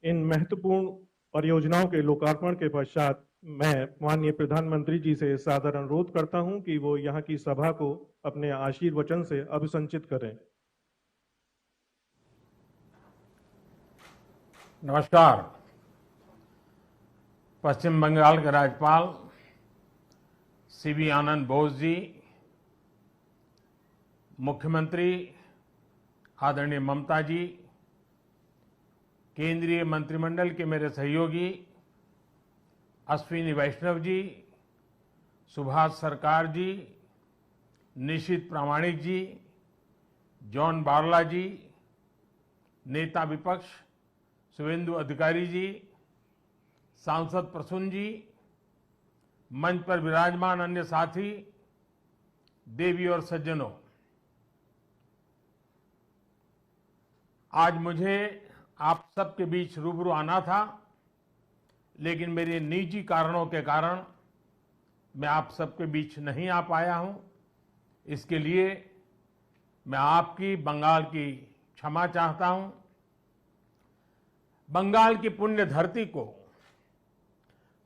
इन महत्वपूर्ण परियोजनाओं के लोकार्पण के पश्चात मैं माननीय प्रधानमंत्री जी से सादर अनुरोध करता हूं कि वो यहाँ की सभा को अपने आशीर्वचन से अभिसंचित करें। नमस्कार। पश्चिम बंगाल के राज्यपाल सीवी आनंद बोस जी, मुख्यमंत्री आदरणीय ममता जी, केंद्रीय मंत्रिमंडल के मेरे सहयोगी अश्विनी वैष्णव जी, सुभाष सरकार जी, निशित प्रामाणिक जी, जॉन बारला जी, नेता विपक्ष शुभेंदु अधिकारी जी, सांसद प्रसून जी, मंच पर विराजमान अन्य साथी, देवी और सज्जनों, आज मुझे आप सबके बीच रूबरू आना था, लेकिन मेरे निजी कारणों के कारण मैं आप सबके बीच नहीं आ पाया हूं। इसके लिए मैं आपकी, बंगाल की क्षमा चाहता हूं। बंगाल की पुण्य धरती को,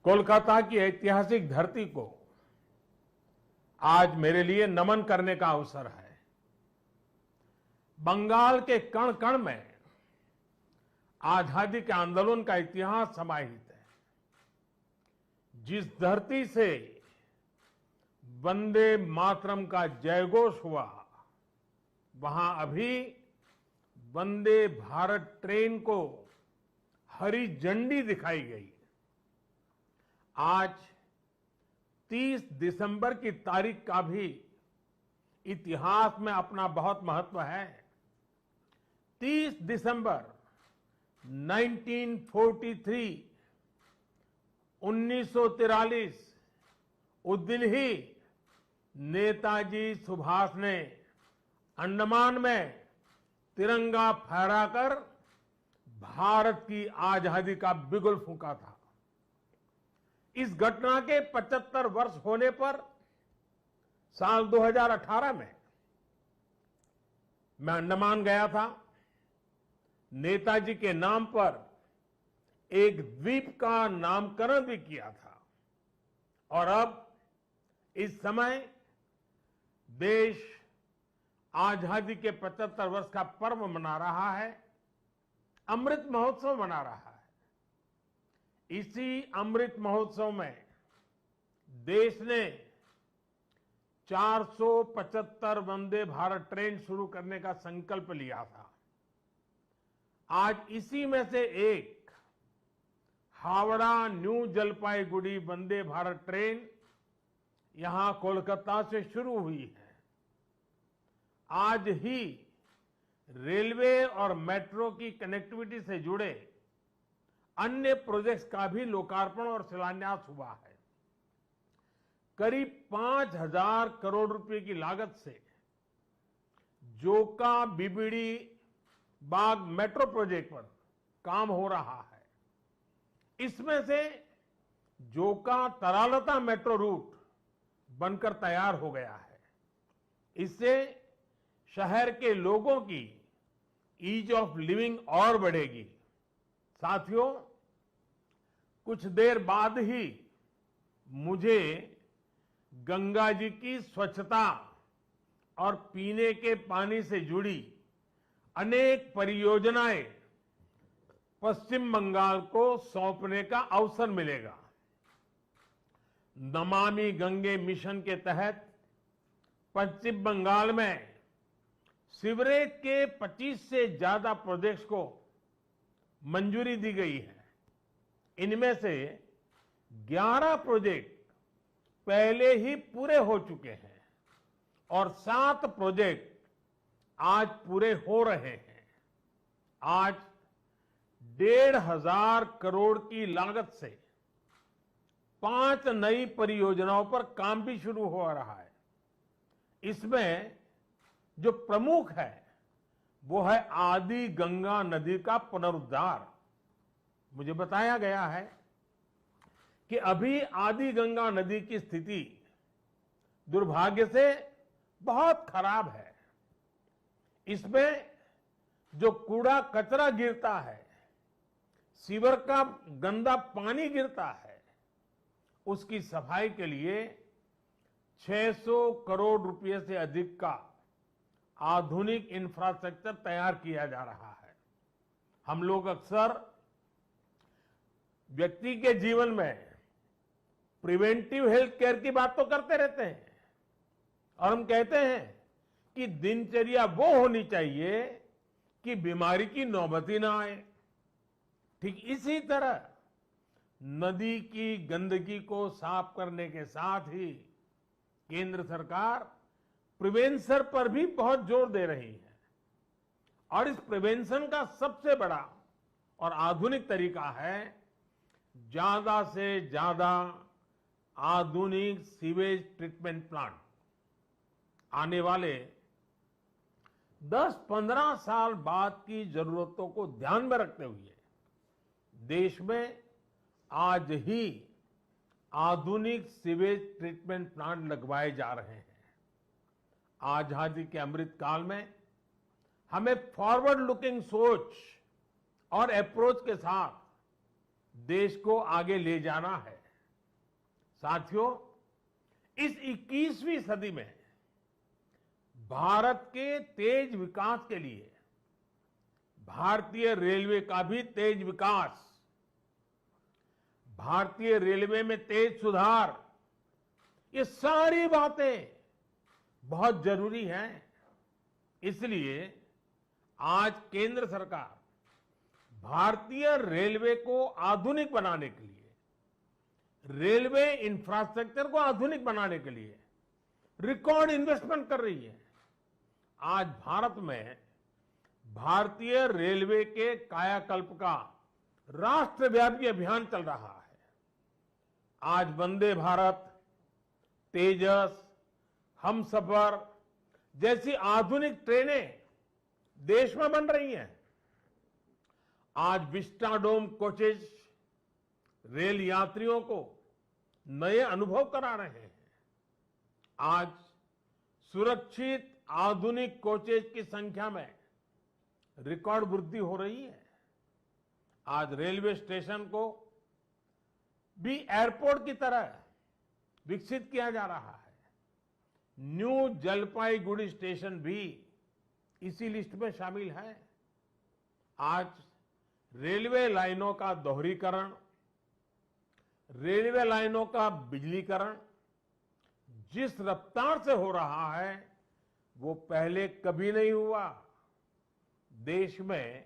कोलकाता की ऐतिहासिक धरती को आज मेरे लिए नमन करने का अवसर है। बंगाल के कण कण में आजादी के आंदोलन का इतिहास समाहित है। जिस धरती से वंदे मातरम का जयघोष हुआ, वहां अभी वंदे भारत ट्रेन को हरी झंडी दिखाई गई। आज 30 दिसंबर की तारीख का भी इतिहास में अपना बहुत महत्व है। 30 दिसंबर 1943 1943 उस दिन ही नेताजी सुभाष ने अंडमान में तिरंगा फहराकर भारत की आजादी का बिगुल फूंका था। इस घटना के 75 वर्ष होने पर साल 2018 में मैं अंडमान गया था। नेताजी के नाम पर एक द्वीप का नामकरण भी किया था और अब इस समय देश आजादी के 75 वर्ष का पर्व मना रहा है, अमृत महोत्सव मना रहा है। इसी अमृत महोत्सव में देश ने 475 वंदे भारत ट्रेन शुरू करने का संकल्प लिया था। आज इसी में से एक हावड़ा न्यू जलपाईगुड़ी वंदे भारत ट्रेन यहां कोलकाता से शुरू हुई है। आज ही रेलवे और मेट्रो की कनेक्टिविटी से जुड़े अन्य प्रोजेक्ट्स का भी लोकार्पण और शिलान्यास हुआ है। करीब 5,000 करोड़ रुपए की लागत से जोका बीबीडी बाग मेट्रो प्रोजेक्ट पर काम हो रहा है। इसमें से जोका तरालता मेट्रो रूट बनकर तैयार हो गया है। इससे शहर के लोगों की ईज ऑफ लिविंग और बढ़ेगी। साथियों, कुछ देर बाद ही मुझे गंगा जी की स्वच्छता और पीने के पानी से जुड़ी अनेक परियोजनाएं पश्चिम बंगाल को सौंपने का अवसर मिलेगा। नमामि गंगे मिशन के तहत पश्चिम बंगाल में सीवरेज के 25 से ज्यादा प्रोजेक्ट्स को मंजूरी दी गई है। इनमें से 11 प्रोजेक्ट पहले ही पूरे हो चुके हैं और 7 प्रोजेक्ट आज पूरे हो रहे हैं। आज 1,500 करोड़ की लागत से 5 नई परियोजनाओं पर काम भी शुरू हो रहा है। इसमें जो प्रमुख है वो है आदि गंगा नदी का पुनरुद्धार। मुझे बताया गया है कि अभी आदि गंगा नदी की स्थिति दुर्भाग्य से बहुत खराब है। इसमें जो कूड़ा कचरा गिरता है, सीवर का गंदा पानी गिरता है, उसकी सफाई के लिए 600 करोड़ रुपए से अधिक का आधुनिक इंफ्रास्ट्रक्चर तैयार किया जा रहा है। हम लोग अक्सर व्यक्ति के जीवन में प्रिवेंटिव हेल्थ केयर की बात तो करते रहते हैं और हम कहते हैं कि दिनचर्या वो होनी चाहिए कि बीमारी की नौबत ही ना आए। ठीक इसी तरह नदी की गंदगी को साफ करने के साथ ही केंद्र सरकार प्रिवेंशन पर भी बहुत जोर दे रही है और इस प्रिवेंशन का सबसे बड़ा और आधुनिक तरीका है ज्यादा से ज्यादा आधुनिक सीवेज ट्रीटमेंट प्लांट। आने वाले 10-15 साल बाद की जरूरतों को ध्यान में रखते हुए देश में आज ही आधुनिक सीवेज ट्रीटमेंट प्लांट लगवाए जा रहे हैं। आजादी के अमृत काल में हमें फॉरवर्ड लुकिंग सोच और अप्रोच के साथ देश को आगे ले जाना है। साथियों, इस 21वीं सदी में भारत के तेज विकास के लिए भारतीय रेलवे का भी तेज विकास, भारतीय रेलवे में तेज सुधार, ये सारी बातें बहुत जरूरी हैं। इसलिए आज केंद्र सरकार भारतीय रेलवे को आधुनिक बनाने के लिए, रेलवे इंफ्रास्ट्रक्चर को आधुनिक बनाने के लिए रिकॉर्ड इन्वेस्टमेंट कर रही है। आज भारत में भारतीय रेलवे के कायाकल्प का राष्ट्रव्यापी अभियान चल रहा है। आज वंदे भारत, तेजस, हमसफर जैसी आधुनिक ट्रेनें देश में बन रही हैं। आज विस्टाडोम कोचेज रेल यात्रियों को नए अनुभव करा रहे हैं। आज सुरक्षित आधुनिक कोचेज की संख्या में रिकॉर्ड वृद्धि हो रही है। आज रेलवे स्टेशन को भी एयरपोर्ट की तरह विकसित किया जा रहा है। न्यू जलपाईगुड़ी स्टेशन भी इसी लिस्ट में शामिल है। आज रेलवे लाइनों का दोहरीकरण, रेलवे लाइनों का बिजलीकरण जिस रफ्तार से हो रहा है वो पहले कभी नहीं हुआ। देश में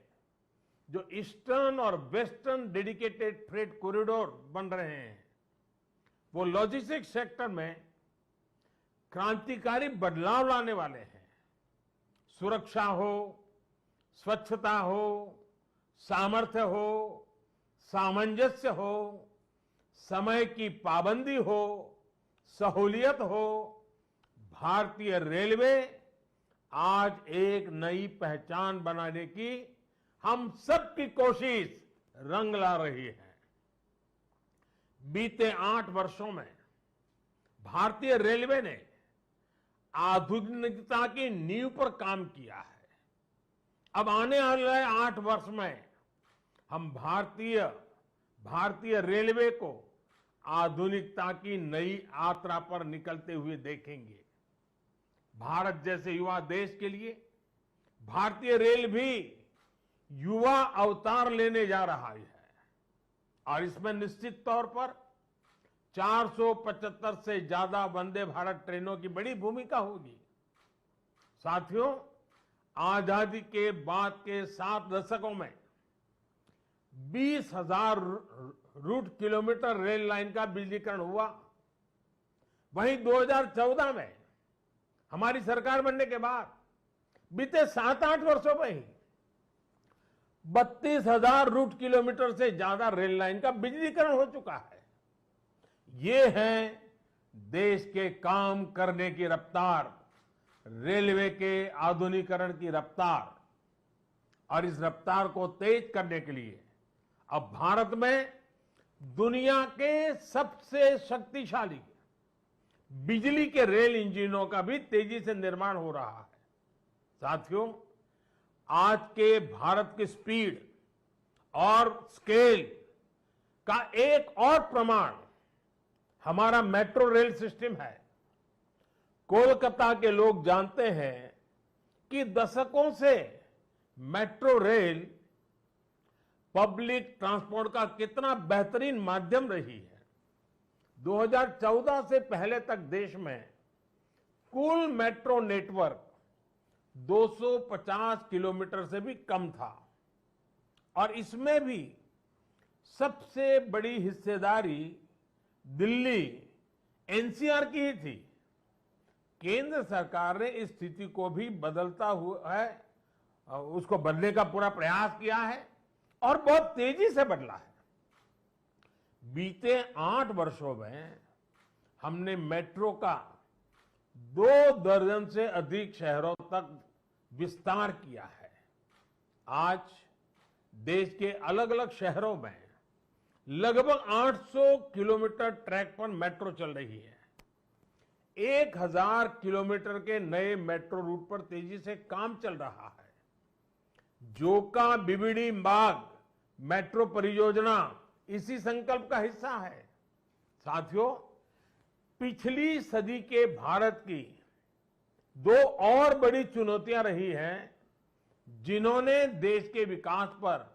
जो ईस्टर्न और वेस्टर्न डेडिकेटेड फ्रेट कॉरिडोर बन रहे हैं वो लॉजिस्टिक्स सेक्टर में क्रांतिकारी बदलाव लाने वाले हैं। सुरक्षा हो, स्वच्छता हो, सामर्थ्य हो, सामंजस्य हो, समय की पाबंदी हो, सहूलियत हो, भारतीय रेलवे आज एक नई पहचान बनाने की हम सबकी कोशिश रंग ला रही है। बीते 8 वर्षों में भारतीय रेलवे ने आधुनिकता की नींव पर काम किया है। अब आने वाले 8 वर्ष में हम भारतीय रेलवे को आधुनिकता की नई यात्रा पर निकलते हुए देखेंगे। भारत जैसे युवा देश के लिए भारतीय रेल भी युवा अवतार लेने जा रहा है और इसमें निश्चित तौर पर 475 से ज्यादा वंदे भारत ट्रेनों की बड़ी भूमिका होगी। साथियों, आजादी के बाद के 7 दशकों में 20,000 रूट किलोमीटर रेल लाइन का बिजलीकरण हुआ। वहीं 2014 में हमारी सरकार बनने के बाद बीते 7-8 वर्षों में ही 32,000 रूट किलोमीटर से ज्यादा रेल लाइन का बिजलीकरण हो चुका है। ये है देश के काम करने की रफ्तार, रेलवे के आधुनिकीकरण की रफ्तार। और इस रफ्तार को तेज करने के लिए अब भारत में दुनिया के सबसे शक्तिशाली बिजली के रेल इंजनों का भी तेजी से निर्माण हो रहा है। साथियों, आज के भारत की स्पीड और स्केल का एक और प्रमाण हमारा मेट्रो रेल सिस्टम है। कोलकाता के लोग जानते हैं कि दशकों से मेट्रो रेल पब्लिक ट्रांसपोर्ट का कितना बेहतरीन माध्यम रही है। 2014 से पहले तक देश में कुल मेट्रो नेटवर्क 250 किलोमीटर से भी कम था और इसमें भी सबसे बड़ी हिस्सेदारी दिल्ली एनसीआर की ही थी। केंद्र सरकार ने इस स्थिति को भी बदलता हुआ है, उसको बदलने का पूरा प्रयास किया है और बहुत तेजी से बदला है। बीते 8 वर्षों में हमने मेट्रो का 2 दर्जन से अधिक शहरों तक विस्तार किया है। आज देश के अलग अलग शहरों में लगभग 800 किलोमीटर ट्रैक पर मेट्रो चल रही है। 1000 किलोमीटर के नए मेट्रो रूट पर तेजी से काम चल रहा है। जोका बीबीडी बाग मेट्रो परियोजना इसी संकल्प का हिस्सा है। साथियों, पिछली सदी के भारत की 2 और बड़ी चुनौतियां रही हैं जिन्होंने देश के विकास पर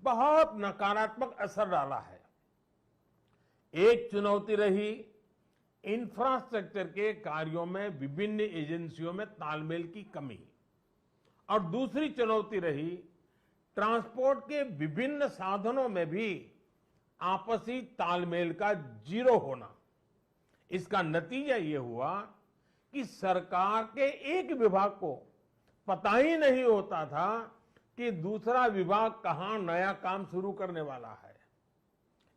बहुत नकारात्मक असर डाला है। एक चुनौती रही इंफ्रास्ट्रक्चर के कार्यों में विभिन्न एजेंसियों में तालमेल की कमी और दूसरी चुनौती रही ट्रांसपोर्ट के विभिन्न साधनों में भी आपसी तालमेल का जीरो होना। इसका नतीजा ये हुआ कि सरकार के एक विभाग को पता ही नहीं होता था कि दूसरा विभाग कहां नया काम शुरू करने वाला है।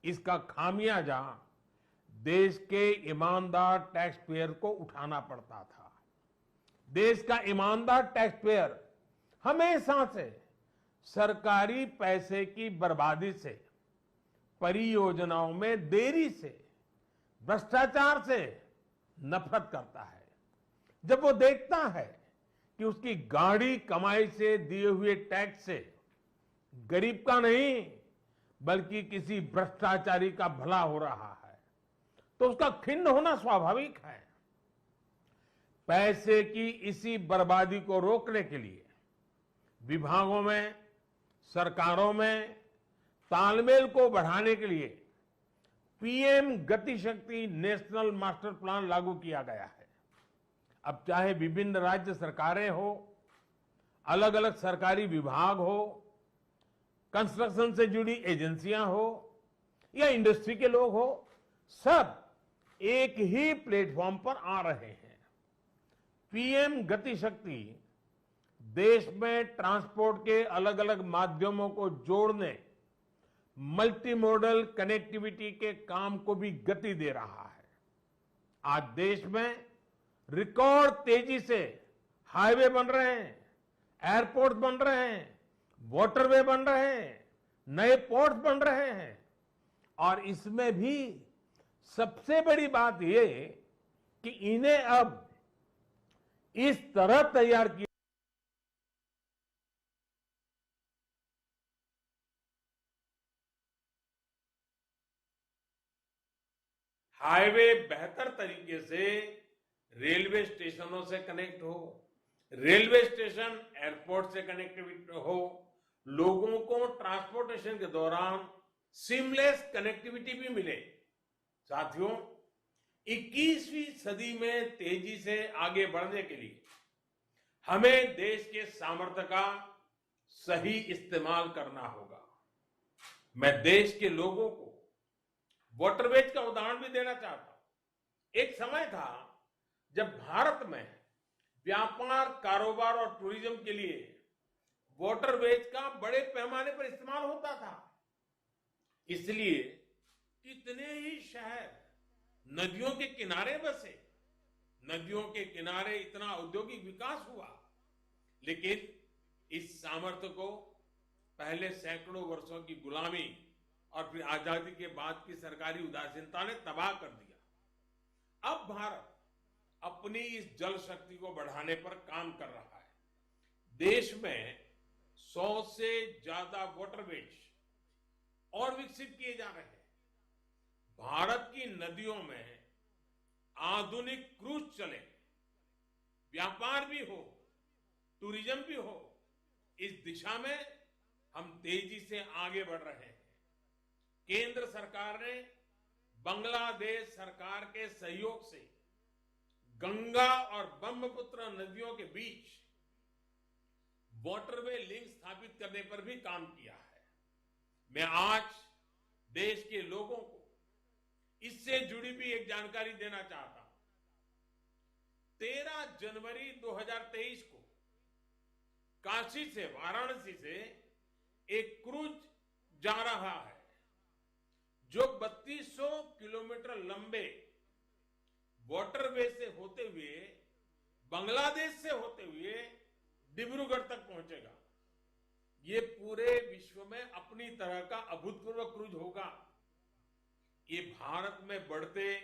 इसका खामियाजा देश के ईमानदार टैक्स पेयर को उठाना पड़ता था। देश का ईमानदार टैक्स पेयर हमेशा से सरकारी पैसे की बर्बादी से, परियोजनाओं में देरी से, भ्रष्टाचार से नफरत करता है। जब वो देखता है कि उसकी गाढ़ी कमाई से दिए हुए टैक्स से गरीब का नहीं बल्कि किसी भ्रष्टाचारी का भला हो रहा है, तो उसका खिन्न होना स्वाभाविक है। पैसे की इसी बर्बादी को रोकने के लिए विभागों में, सरकारों में तालमेल को बढ़ाने के लिए पीएम गति शक्ति नेशनल मास्टर प्लान लागू किया गया है। अब चाहे विभिन्न राज्य सरकारें हो, अलग अलग सरकारी विभाग हो, कंस्ट्रक्शन से जुड़ी एजेंसियां हो या इंडस्ट्री के लोग हो, सब एक ही प्लेटफॉर्म पर आ रहे हैं। पीएम गति शक्ति देश में ट्रांसपोर्ट के अलग अलग माध्यमों को जोड़ने, मल्टी मॉडल कनेक्टिविटी के काम को भी गति दे रहा है। आज देश में रिकॉर्ड तेजी से हाईवे बन रहे हैं, एयरपोर्ट बन रहे हैं, वाटरवे बन रहे हैं, नए पोर्ट्स बन रहे हैं और इसमें भी सबसे बड़ी बात ये कि इन्हें अब इस तरह तैयार किया हाईवे बेहतर तरीके से रेलवे स्टेशनों से कनेक्ट हो, रेलवे स्टेशन एयरपोर्ट से कनेक्टिविटी हो, लोगों को ट्रांसपोर्टेशन के दौरान सीमलेस कनेक्टिविटी भी मिले। साथियों, 21वीं सदी में तेजी से आगे बढ़ने के लिए हमें देश के सामर्थ्य का सही इस्तेमाल करना होगा। मैं देश के लोगों को वाटरवेज का उदाहरण भी देना चाहता हूं। एक समय था जब भारत में व्यापार, कारोबार और टूरिज्म के लिए वाटरवेज का बड़े पैमाने पर इस्तेमाल होता था। इसलिए कितने ही शहर नदियों के किनारे बसे, नदियों के किनारे इतना औद्योगिक विकास हुआ, लेकिन इस सामर्थ्य को पहले सैकड़ों वर्षों की गुलामी और फिर आजादी के बाद की सरकारी उदासीनता ने तबाह कर दिया। अब भारत अपनी इस जल शक्ति को बढ़ाने पर काम कर रहा है। देश में 100 से ज्यादा वाटरवेज और विकसित किए जा रहे हैं। भारत की नदियों में आधुनिक क्रूज चले, व्यापार भी हो, टूरिज्म भी हो, इस दिशा में हम तेजी से आगे बढ़ रहे हैं। केंद्र सरकार ने बांग्लादेश सरकार के सहयोग से गंगा और ब्रह्मपुत्र नदियों के बीच वाटरवे लिंक स्थापित करने पर भी काम किया है। मैं आज देश के लोगों को इससे जुड़ी भी एक जानकारी देना चाहता हूं। 13 जनवरी 2023 को काशी से, वाराणसी से एक क्रूज जा रहा है जो 3200 किलोमीटर लंबे वाटरवे से होते हुए, बांग्लादेश से होते हुए डिब्रूगढ़ तक पहुंचेगा। ये पूरे विश्व में अपनी तरह का अभूतपूर्व क्रूज होगा। ये भारत में बढ़ते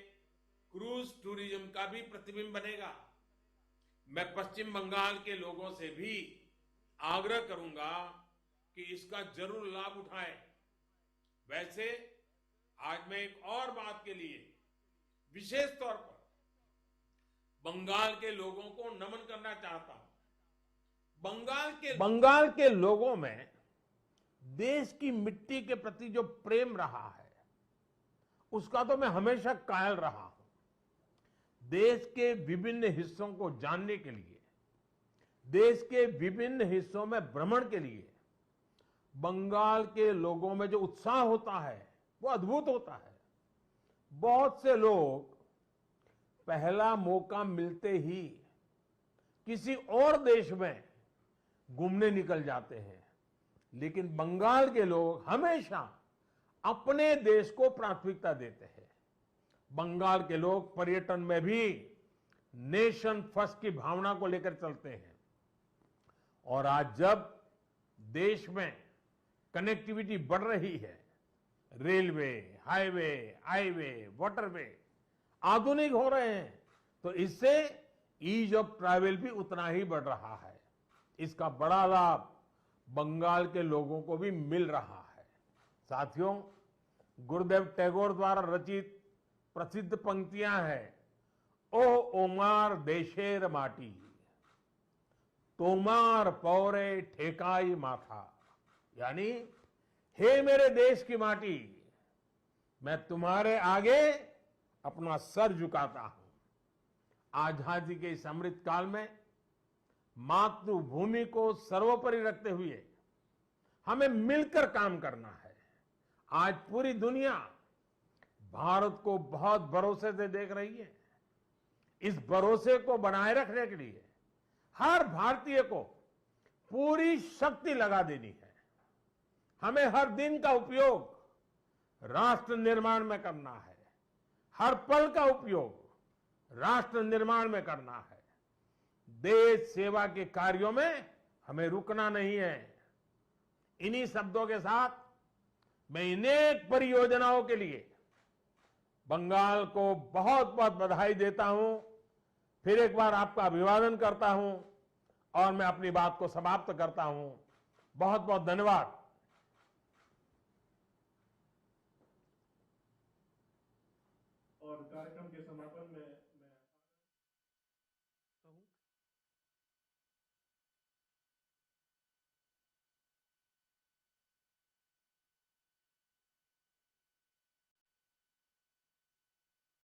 क्रूज टूरिज्म का भी प्रतिबिंब बनेगा। मैं पश्चिम बंगाल के लोगों से भी आग्रह करूंगा कि इसका जरूर लाभ उठाएं। वैसे आज मैं एक और बात के लिए विशेष तौर पर बंगाल के लोगों को नमन करना चाहता हूं। बंगाल के लोगों में देश की मिट्टी के प्रति जो प्रेम रहा है, उसका तो मैं हमेशा कायल रहा हूं। देश के विभिन्न हिस्सों को जानने के लिए, देश के विभिन्न हिस्सों में भ्रमण के लिए बंगाल के लोगों में जो उत्साह होता है वो अद्भुत होता है। बहुत से लोग पहला मौका मिलते ही किसी और देश में घूमने निकल जाते हैं, लेकिन बंगाल के लोग हमेशा अपने देश को प्राथमिकता देते हैं। बंगाल के लोग पर्यटन में भी नेशन फर्स्ट की भावना को लेकर चलते हैं। और आज जब देश में कनेक्टिविटी बढ़ रही है, रेलवे, हाईवे, वाटरवे आधुनिक हो रहे हैं, तो इससे ईज ऑफ ट्रैवल भी उतना ही बढ़ रहा है। इसका बड़ा लाभ बंगाल के लोगों को भी मिल रहा है। साथियों, गुरुदेव टैगोर द्वारा रचित प्रसिद्ध पंक्तियां हैं, ओ ओमार देशेर माटी, तोमार पौरे ठेकाई माथा, यानी हे मेरे देश की माटी, मैं तुम्हारे आगे अपना सर झुकाता हूं। आजादी के इस अमृत काल में मातृभूमि को सर्वोपरि रखते हुए हमें मिलकर काम करना है। आज पूरी दुनिया भारत को बहुत भरोसे से देख रही है। इस भरोसे को बनाए रखने के लिए हर भारतीय को पूरी शक्ति लगा देनी है। हमें हर दिन का उपयोग राष्ट्र निर्माण में करना है, हर पल का उपयोग राष्ट्र निर्माण में करना है। देश सेवा के कार्यों में हमें रुकना नहीं है। इन्हीं शब्दों के साथ मैं अनेक परियोजनाओं के लिए बंगाल को बहुत बहुत बधाई देता हूं। फिर एक बार आपका अभिवादन करता हूं और मैं अपनी बात को समाप्त करता हूं। बहुत बहुत धन्यवाद। और कार्यक्रम के